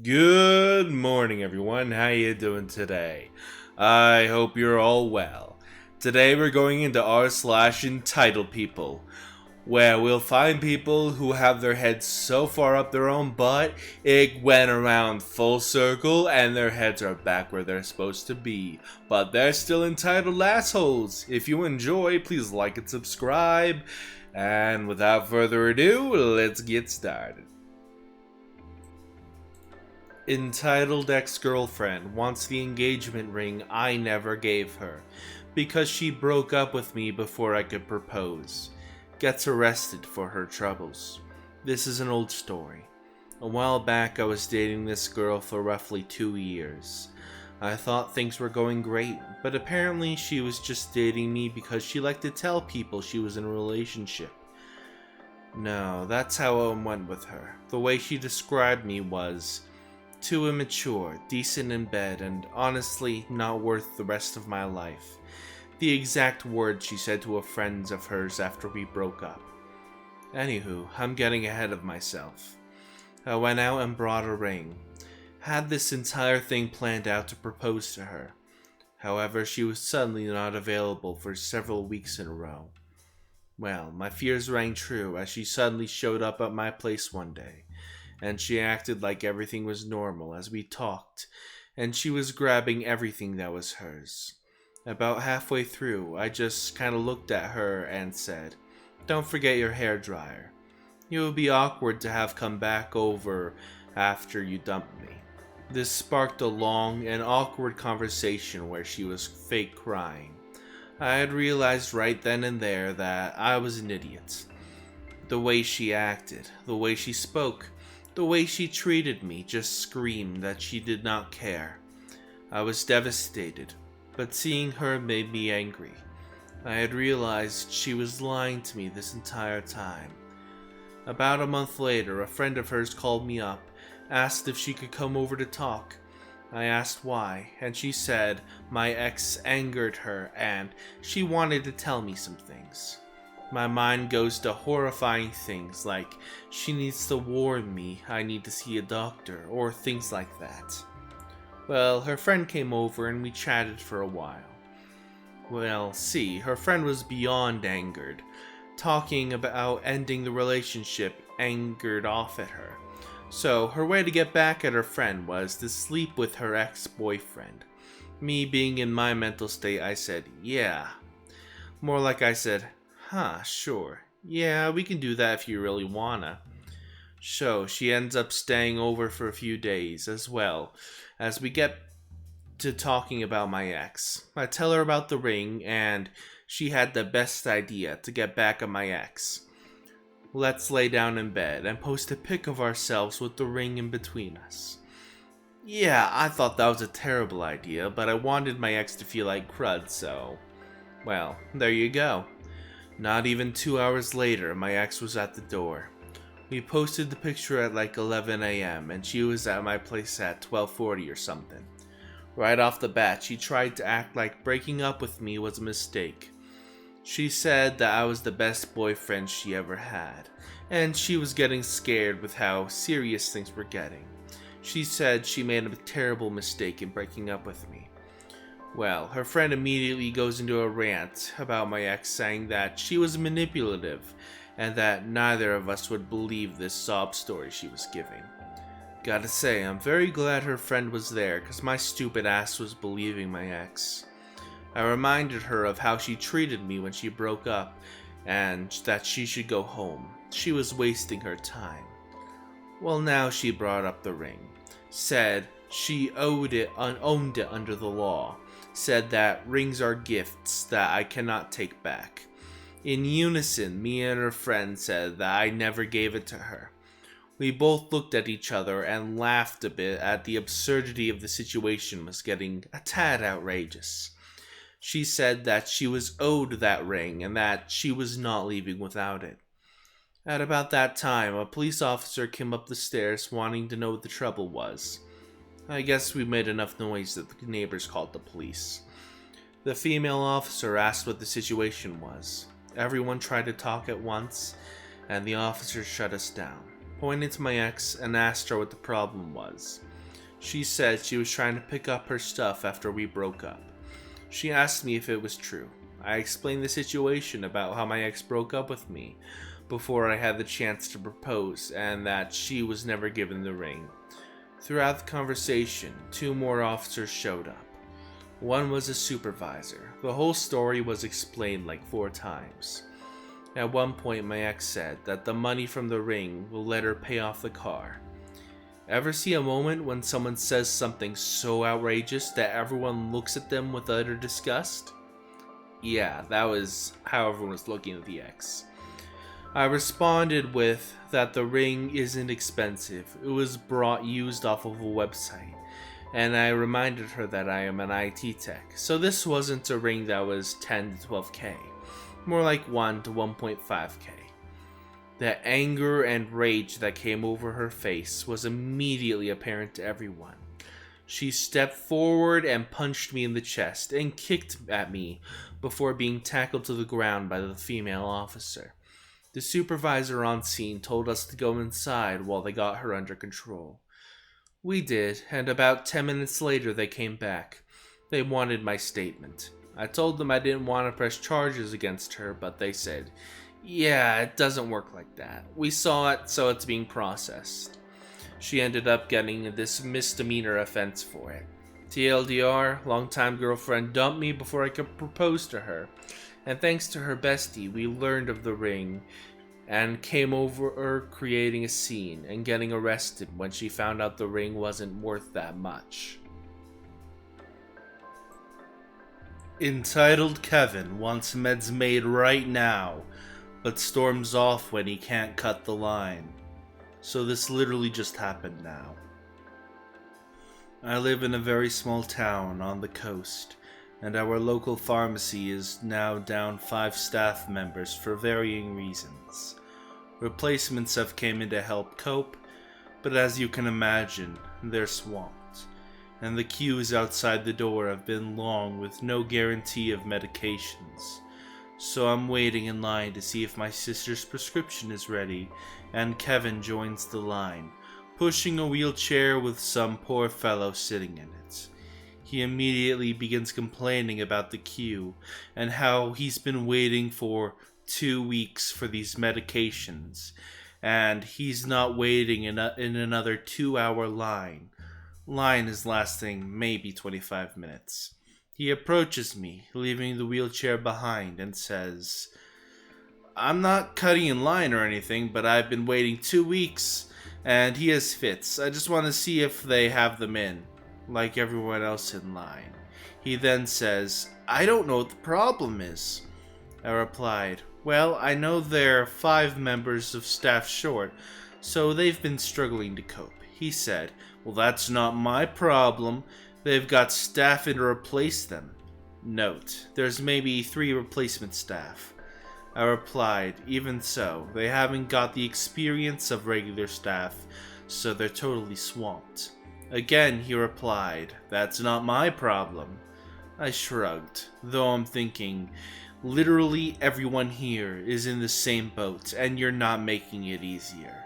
Good morning, everyone. How you doing today? I hope you're all well. Today we're going into r/entitled people, where we'll find people who have their heads so far up their own butt it went around full circle and their heads are back where they're supposed to be, but they're still entitled assholes. If you enjoy, please like and subscribe. And without further ado, let's get started. Entitled ex-girlfriend wants the engagement ring I never gave her because she broke up with me before I could propose. Gets arrested for her troubles. This is an old story. A while back I was dating this girl for roughly 2 years. I thought things were going great, but apparently she was just dating me because she liked to tell people she was in a relationship. No, that's how it went with her. The way she described me was too immature, decent in bed, and honestly not worth the rest of my life. The exact words she said to a friend of hers after we broke up. Anywho, I'm getting ahead of myself. I went out and brought a ring. Had this entire thing planned out to propose to her. However, she was suddenly not available for several weeks in a row. Well, my fears rang true as she suddenly showed up at my place one day, and she acted like everything was normal as we talked, and she was grabbing everything that was hers. About halfway through, I just kinda looked at her and said, "Don't forget your hair dryer. It would be awkward to have come back over after you dumped me." This sparked a long and awkward conversation where she was fake crying. I had realized right then and there that I was an idiot. The way she acted, the way she spoke, the way she treated me just screamed that she did not care. I was devastated, but seeing her made me angry. I had realized she was lying to me this entire time. About a month later, a friend of hers called me up, asked if she could come over to talk. I asked why, and she said my ex angered her and she wanted to tell me some things. My mind goes to horrifying things like she needs to warn me I need to see a doctor or things like that. Well, her friend came over and we chatted for a while. Well, see, her friend was beyond angered. Talking about ending the relationship angered off at her. So, her way to get back at her friend was to sleep with her ex-boyfriend. Me being in my mental state, I said, yeah. More like I said, huh, sure. Yeah, we can do that if you really wanna. So, she ends up staying over for a few days as well, as we get to talking about my ex. I tell her about the ring, and she had the best idea to get back at my ex. Let's lay down in bed and post a pic of ourselves with the ring in between us. Yeah, I thought that was a terrible idea, but I wanted my ex to feel like crud, so... Well, there you go. Not even 2 hours later, my ex was at the door. We posted the picture at like 11 a.m. and she was at my place at 12:40 or something. Right off the bat, she tried to act like breaking up with me was a mistake. She said that I was the best boyfriend she ever had, and she was getting scared with how serious things were getting. She said she made a terrible mistake in breaking up with me. Well, her friend immediately goes into a rant about my ex, saying that she was manipulative and that neither of us would believe this sob story she was giving. Gotta say, I'm very glad her friend was there, cause my stupid ass was believing my ex. I reminded her of how she treated me when she broke up, and that she should go home. She was wasting her time. Well, now she brought up the ring. Said she owned it under the law. Said that rings are gifts that I cannot take back. In unison, me and her friend said that I never gave it to her. We both looked at each other and laughed a bit at the absurdity of the situation was getting a tad outrageous. She said that she was owed that ring and that she was not leaving without it. At about that time, a police officer came up the stairs wanting to know what the trouble was. I guess we made enough noise that the neighbors called the police. The female officer asked what the situation was. Everyone tried to talk at once, and the officer shut us down. pointed to my ex and asked her what the problem was. She said she was trying to pick up her stuff after we broke up. She asked me if it was true. I explained the situation about how my ex broke up with me before I had the chance to propose and that she was never given the ring. Throughout the conversation, 2 more officers showed up. One was a supervisor. The whole story was explained like 4 times. At one point, my ex said that the money from the ring will let her pay off the car. Ever see a moment when someone says something so outrageous that everyone looks at them with utter disgust? Yeah, that was how everyone was looking at the ex. I responded with that the ring isn't expensive. It was brought used off of a website. And I reminded her that I am an IT tech. So this wasn't a ring that was 10 to 12k. More like 1 to 1.5k. The anger and rage that came over her face was immediately apparent to everyone. She stepped forward and punched me in the chest and kicked at me before being tackled to the ground by the female officer. The supervisor on scene told us to go inside while they got her under control. We did, and about 10 minutes later they came back. They wanted my statement. I told them I didn't want to press charges against her, but they said, "Yeah, it doesn't work like that. We saw it, so it's being processed." She ended up getting this misdemeanor offense for it. TLDR, longtime girlfriend dumped me before I could propose to her. And thanks to her bestie, we learned of the ring and came over her creating a scene and getting arrested when she found out the ring wasn't worth that much. Entitled Kevin wants meds made right now, but storms off when he can't cut the line. So this literally just happened now. I live in a very small town on the coast, and our local pharmacy is now down 5 staff members for varying reasons. Replacements have came in to help cope, but as you can imagine, they're swamped, and the queues outside the door have been long with no guarantee of medications. So I'm waiting in line to see if my sister's prescription is ready, and Kevin joins the line, pushing a wheelchair with some poor fellow sitting in it. He immediately begins complaining about the queue and how he's been waiting for 2 weeks for these medications, and he's not waiting in another 2-hour line. Line is lasting maybe 25 minutes. He approaches me, leaving the wheelchair behind, and says, "I'm not cutting in line or anything, but I've been waiting 2 weeks, and he has fits. I just want to see if they have them in, like everyone else in line." He then says, "I don't know what the problem is." I replied, "Well, I know they're 5 members of staff short, so they've been struggling to cope." He said, "Well, that's not my problem. They've got staff in to replace them." Note, there's maybe 3 replacement staff. I replied, "Even so, they haven't got the experience of regular staff, so they're totally swamped." Again, he replied, "That's not my problem." I shrugged, though I'm thinking, literally everyone here is in the same boat, and you're not making it easier.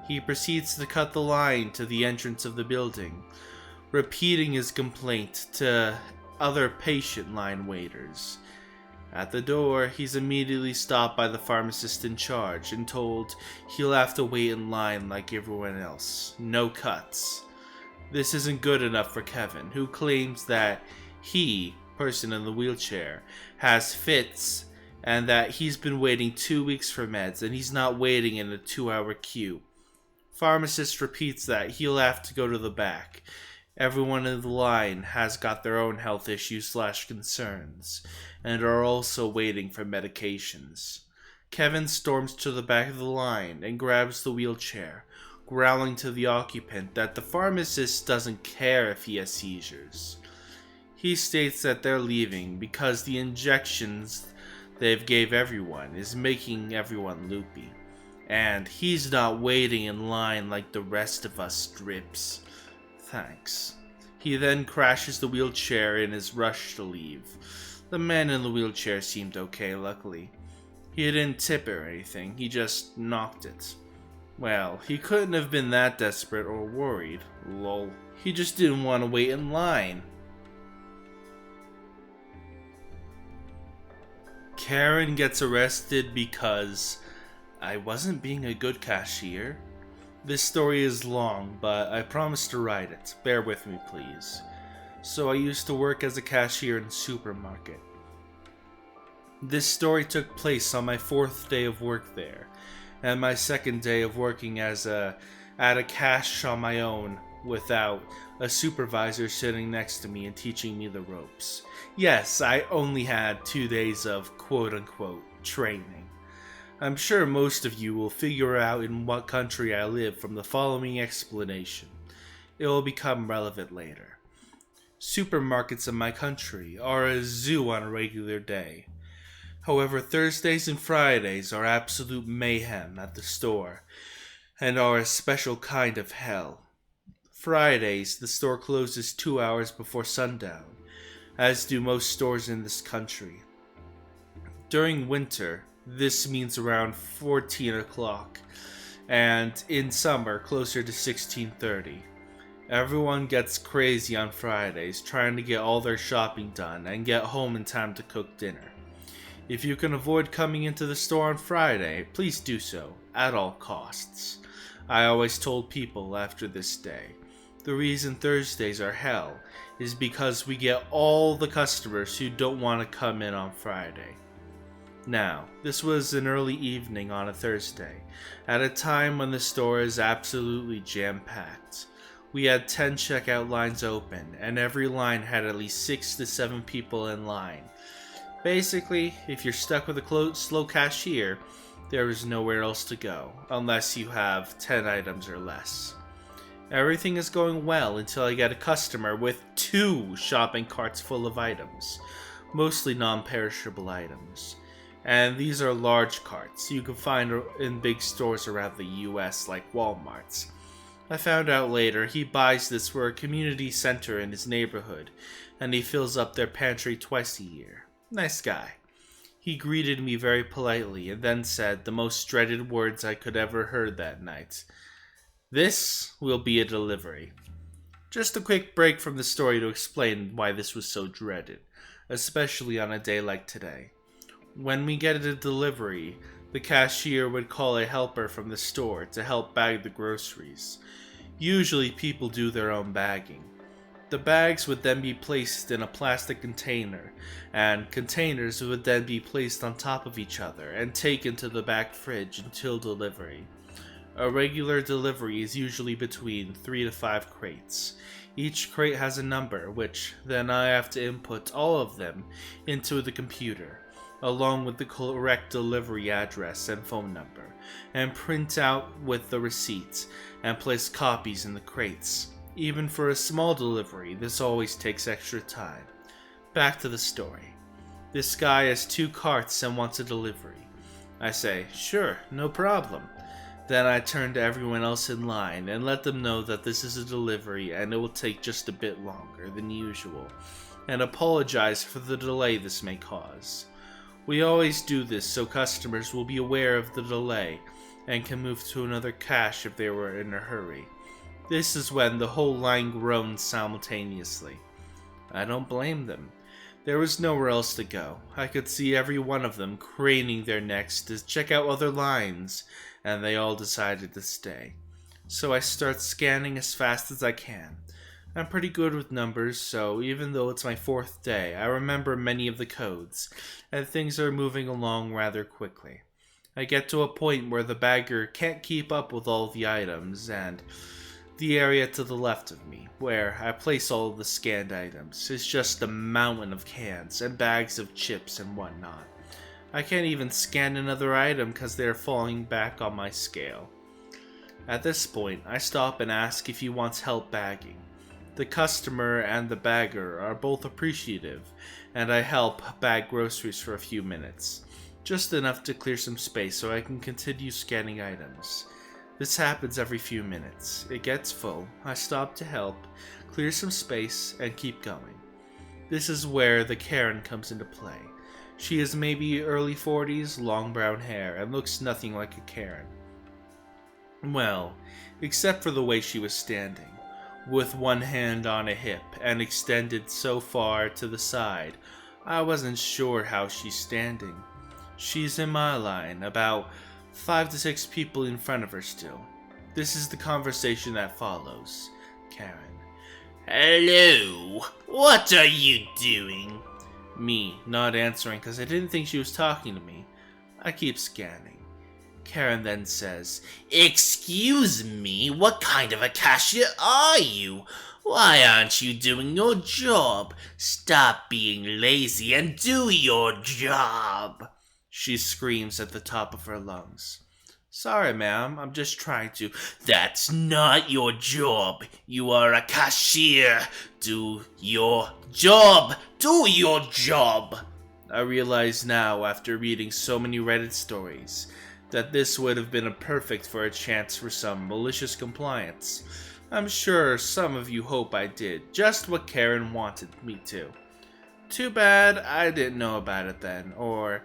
He proceeds to cut the line to the entrance of the building, repeating his complaint to other patient line waiters. At the door, he's immediately stopped by the pharmacist in charge and told he'll have to wait in line like everyone else. No cuts. This isn't good enough for Kevin, who claims that he, person in the wheelchair, has fits and that he's been waiting 2 weeks for meds and he's not waiting in a 2-hour queue. Pharmacist repeats that he'll have to go to the back. Everyone in the line has got their own health issues / concerns and are also waiting for medications. Kevin storms to the back of the line and grabs the wheelchair, growling to the occupant that the pharmacist doesn't care if he has seizures. He states that they're leaving because the injections they've gave everyone is making everyone loopy, and he's not waiting in line like the rest of us strips. Thanks. He then crashes the wheelchair in his rush to leave. The man in the wheelchair seemed okay, luckily. He didn't tip it or anything, he just knocked it. Well, he couldn't have been that desperate or worried. Lol. He just didn't want to wait in line. Karen gets arrested because I wasn't being a good cashier. This story is long, but I promise to write it. Bear with me, please. So I used to work as a cashier in a supermarket. This story took place on my 4th day of work there, and my 2nd day of working at a cash on my own without a supervisor sitting next to me and teaching me the ropes. Yes, I only had 2 days of quote-unquote training. I'm sure most of you will figure out in what country I live from the following explanation. It will become relevant later. Supermarkets in my country are a zoo on a regular day. However, Thursdays and Fridays are absolute mayhem at the store, and are a special kind of hell. Fridays, the store closes 2 hours before sundown, as do most stores in this country. During winter, this means around 14 o'clock, and in summer, closer to 16:30. Everyone gets crazy on Fridays, trying to get all their shopping done and get home in time to cook dinner. If you can avoid coming into the store on Friday, please do so, at all costs. I always told people after this day, the reason Thursdays are hell is because we get all the customers who don't want to come in on Friday. Now, this was an early evening on a Thursday, at a time when the store is absolutely jam-packed. We had 10 checkout lines open, and every line had at least 6 to 7 people in line. Basically, if you're stuck with a slow cashier, there is nowhere else to go, unless you have 10 items or less. Everything is going well until I get a customer with 2 shopping carts full of items, mostly non-perishable items. And these are large carts you can find in big stores around the US like Walmart's. I found out later he buys this for a community center in his neighborhood, and he fills up their pantry twice a year. Nice guy. He greeted me very politely and then said the most dreaded words I could ever heard that night. This will be a delivery. Just a quick break from the story to explain why this was so dreaded, especially on a day like today. When we get a delivery, the cashier would call a helper from the store to help bag the groceries. Usually people do their own bagging. The bags would then be placed in a plastic container, and containers would then be placed on top of each other and taken to the back fridge until delivery. A regular delivery is usually between 3 to 5 crates. Each crate has a number, which then I have to input all of them into the computer, along with the correct delivery address and phone number, and print out with the receipt and place copies in the crates. Even for a small delivery, this always takes extra time. Back to the story. This guy has 2 carts and wants a delivery. I say, sure, no problem. Then I turn to everyone else in line and let them know that this is a delivery and it will take just a bit longer than usual, and apologize for the delay this may cause. We always do this so customers will be aware of the delay and can move to another cash if they were in a hurry. This is when the whole line groans simultaneously. I don't blame them. There was nowhere else to go. I could see every one of them craning their necks to check out other lines, and they all decided to stay. So I start scanning as fast as I can. I'm pretty good with numbers, so even though it's my 4th day, I remember many of the codes, and things are moving along rather quickly. I get to a point where the bagger can't keep up with all the items, and the area to the left of me, where I place all of the scanned items, is just a mountain of cans and bags of chips and whatnot. I can't even scan another item because they're falling back on my scale. At this point, I stop and ask if he wants help bagging. The customer and the bagger are both appreciative, and I help bag groceries for a few minutes. Just enough to clear some space so I can continue scanning items. This happens every few minutes. It gets full, I stop to help, clear some space, and keep going. This is where the Karen comes into play. She is maybe early 40s, long brown hair, and looks nothing like a Karen. Well, except for the way she was standing, with one hand on a hip and extended so far to the side, I wasn't sure how she's standing. She's in my line, about 5 to 6 people in front of her still. This is the conversation that follows. Karen. Hello, what are you doing? Me, not answering because I didn't think she was talking to me. I keep scanning. Karen then says, Excuse me, what kind of a cashier are you? Why aren't you doing your job? Stop being lazy and do your job. She screams at the top of her lungs. Sorry, ma'am, I'm just trying to. That's not your job. You are a cashier. Do your job. Do your job. I realize now, after reading so many Reddit stories, that this would have been perfect for a chance for some malicious compliance. I'm sure some of you hope I did just what Karen wanted me to. Too bad I didn't know about it then, or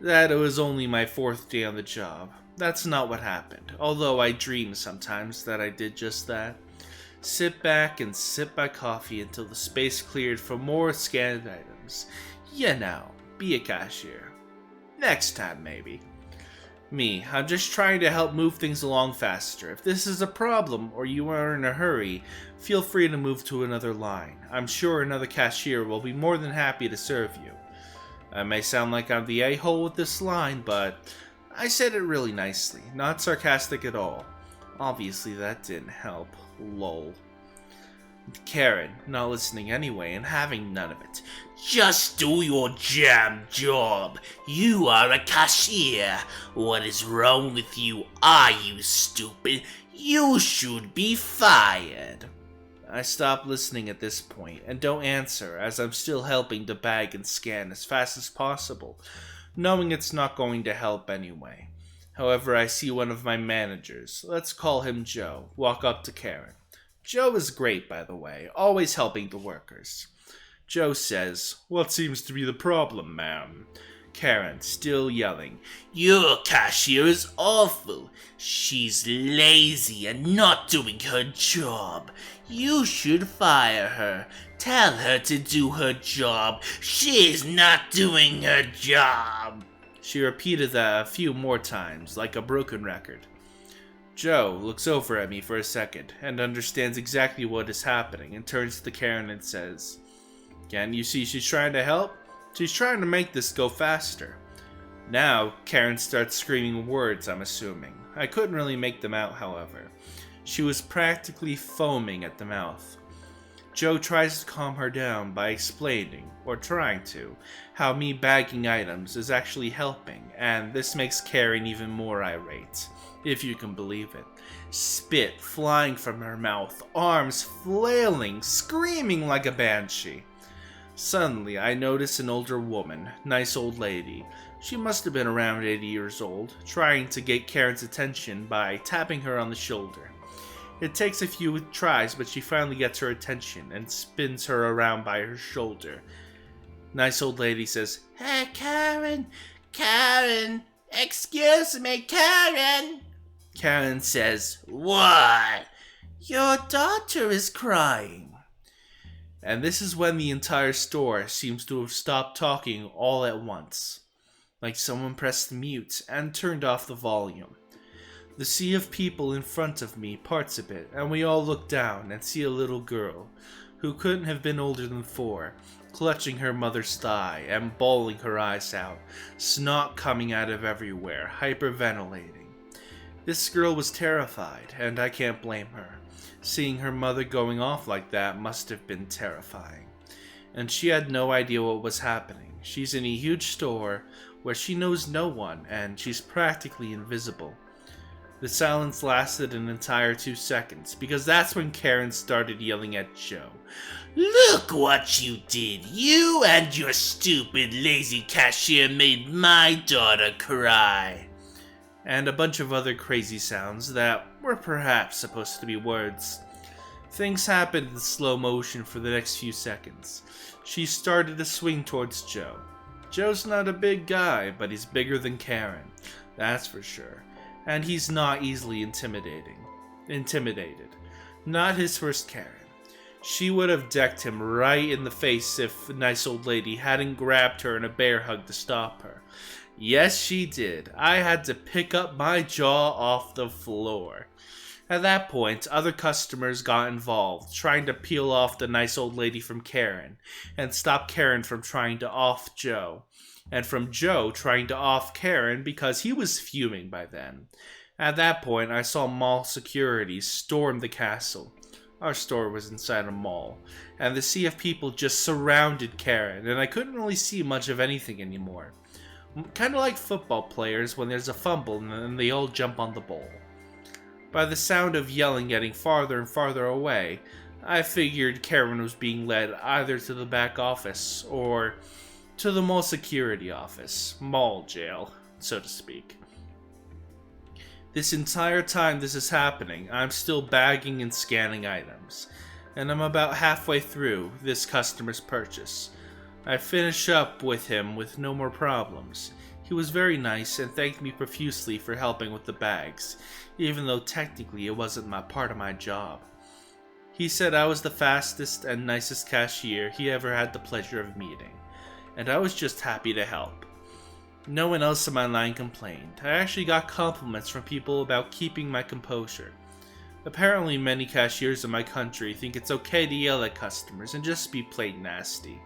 that it was only my 4th day on the job. That's not what happened, although I dream sometimes that I did just that. Sit back and sip my coffee until the space cleared for more scanned items. You know, be a cashier. Next time, maybe. Me, I'm just trying to help move things along faster. If this is a problem or you are in a hurry, feel free to move to another line. I'm sure another cashier will be more than happy to serve you. I may sound like I'm the a-hole with this line, but I said it really nicely, not sarcastic at all. Obviously that didn't help. Lol. Karen, not listening anyway and having none of it. Just do your damn job. You are a cashier. What is wrong with you? Are you stupid? You should be fired. I stop listening at this point and don't answer as I'm still helping to bag and scan as fast as possible, knowing it's not going to help anyway. However, I see one of my managers, let's call him Joe, walk up to Karen. Joe is great, by the way, always helping the workers. Joe says, "What seems to be the problem, ma'am?" Karen, still yelling, Your cashier is awful. She's lazy and not doing her job. You should fire her. Tell her to do her job. She's not doing her job. She repeated that a few more times, like a broken record. Joe looks over at me for a second and understands exactly what is happening and turns to Karen and says, "Can you see she's trying to help? She's trying to make this go faster." Now, Karen starts screaming words, I'm assuming. I couldn't really make them out, however. She was practically foaming at the mouth. Joe tries to calm her down by explaining, or trying to, how me bagging items is actually helping, and this makes Karen even more irate, if you can believe it. Spit flying from her mouth, arms flailing, screaming like a banshee. Suddenly, I notice an older woman, nice old lady. She must have been around 80 years old, trying to get Karen's attention by tapping her on the shoulder. It takes a few tries, but she finally gets her attention and spins her around by her shoulder. Nice old lady says, Hey, Karen! Karen! Excuse me, Karen! Karen says, What? Your daughter is crying. And this is when the entire store seems to have stopped talking all at once. Like someone pressed mute and turned off the volume. The sea of people in front of me parts a bit, and we all look down and see a little girl, who couldn't have been older than 4, clutching her mother's thigh and bawling her eyes out, snot coming out of everywhere, hyperventilating. This girl was terrified, and I can't blame her. Seeing her mother going off like that must have been terrifying. And she had no idea what was happening. She's in a huge store where she knows no one, and she's practically invisible. The silence lasted an entire 2 seconds, because that's when Karen started yelling at Joe. Look what you did! You and your stupid lazy cashier made my daughter cry. And a bunch of other crazy sounds that were perhaps supposed to be words. Things happened in slow motion for the next few seconds. She started to swing towards Joe. Joe's not a big guy, but he's bigger than Karen, that's for sure. and he's not easily intimidated. Not his first Karen. She would have decked him right in the face if a nice old lady hadn't grabbed her in a bear hug to stop her. Yes, she did. I had to pick up my jaw off the floor. At that point, other customers got involved, trying to peel off the nice old lady from Karen, and stop Karen from trying to off Joe, and from Joe trying to off Karen because he was fuming by then. At that point, I saw mall security storm the castle. Our store was inside a mall, and the sea of people just surrounded Karen, and I couldn't really see much of anything anymore. Kind of like football players when there's a fumble and then they all jump on the ball. By the sound of yelling getting farther and farther away, I figured Karen was being led either to the back office or to the mall security office, mall jail, so to speak. This entire time this is happening, I'm still bagging and scanning items, and I'm about halfway through this customer's purchase. I finish up with him with no more problems. He was very nice and thanked me profusely for helping with the bags, even though technically it wasn't part of my job. He said I was the fastest and nicest cashier he ever had the pleasure of meeting, and I was just happy to help. No one else in my line complained. I actually got compliments from people about keeping my composure. Apparently many cashiers in my country think it's okay to yell at customers and just be plain nasty.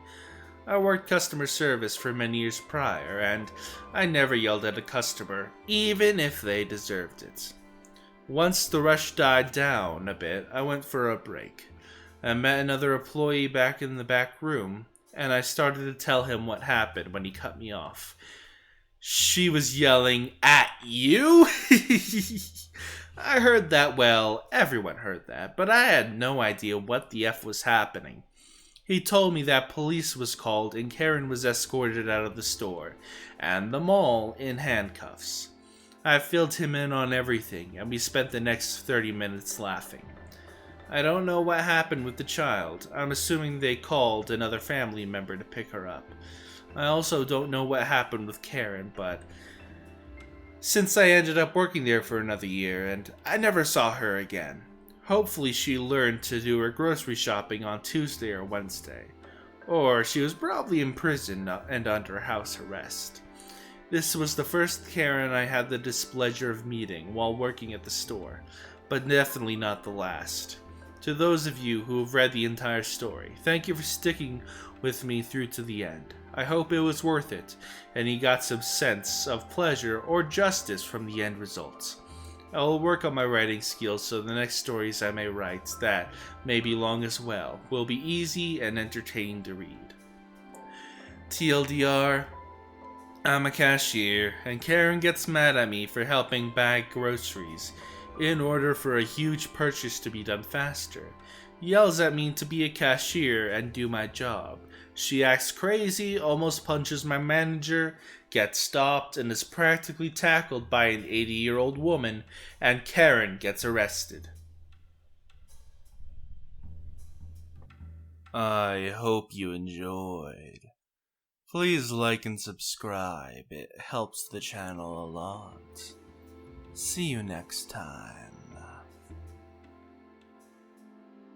I worked customer service for many years prior, and I never yelled at a customer, even if they deserved it. Once the rush died down a bit, I went for a break. I met another employee back in the back room, and I started to tell him what happened when he cut me off. She was yelling, "At you?" I heard that. Well, everyone heard that, but I had no idea what the F was happening. He told me that police was called and Karen was escorted out of the store and the mall in handcuffs. I filled him in on everything, and we spent the next 30 minutes laughing. I don't know what happened with the child. I'm assuming they called another family member to pick her up. I also don't know what happened with Karen, but since I ended up working there for another year, and I never saw her again. Hopefully she learned to do her grocery shopping on Tuesday or Wednesday. Or she was probably in prison and under house arrest. This was the first Karen I had the displeasure of meeting while working at the store, but definitely not the last. To those of you who have read the entire story, thank you for sticking with me through to the end. I hope it was worth it, and you got some sense of pleasure or justice from the end results. I will work on my writing skills so the next stories I may write that may be long as well will be easy and entertaining to read. TLDR, I'm a cashier, and Karen gets mad at me for helping bag groceries in order for a huge purchase to be done faster. Yells at me to be a cashier and do my job. She acts crazy, almost punches my manager, gets stopped, and is practically tackled by an 80-year-old woman, and Karen gets arrested. I hope you enjoyed. Please like and subscribe, it helps the channel a lot. See you next time.